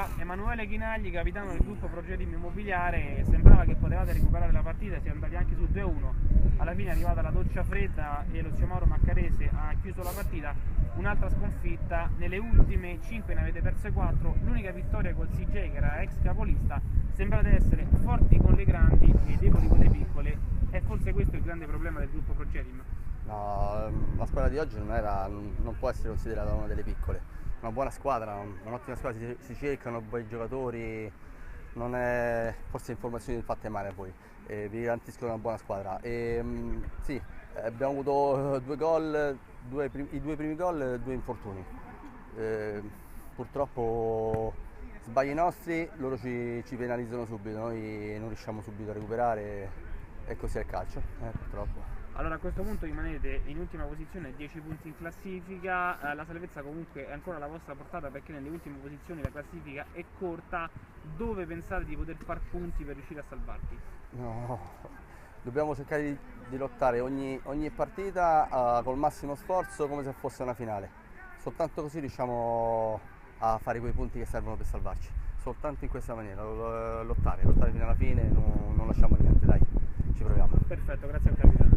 Allora, Emanuele Chinagli, capitano del gruppo Progetim Immobiliare, sembrava che potevate recuperare la partita, siete andati anche su 2-1, alla fine è arrivata la doccia fredda e lo zio Mauro Maccarese ha chiuso la partita, un'altra sconfitta, nelle ultime 5 ne avete perse 4, l'unica vittoria col CJ che era ex capolista, sembrate essere forti con le grandi e deboli con le piccole, è forse questo il grande problema del gruppo Progetim? No, la squadra di oggi non può essere considerata una delle piccole. Una buona squadra, un'ottima squadra, si cercano buoni giocatori, forse informazioni fatte male poi, vi garantiscono una buona squadra. Sì, abbiamo avuto due gol, i due primi gol, due infortuni. Purtroppo sbagli nostri, loro ci penalizzano subito, noi non riusciamo subito a recuperare e così è il calcio, purtroppo. Allora a questo punto rimanete in ultima posizione, 10 punti in classifica, la salvezza comunque è ancora alla vostra portata perché nelle ultime posizioni la classifica è corta, dove pensate di poter far punti per riuscire a salvarvi? No, dobbiamo cercare di lottare ogni partita col massimo sforzo come se fosse una finale, soltanto così riusciamo a fare quei punti che servono per salvarci, soltanto in questa maniera, lottare fino alla fine, non lasciamo niente, dai, ci proviamo. Perfetto, grazie al capitano.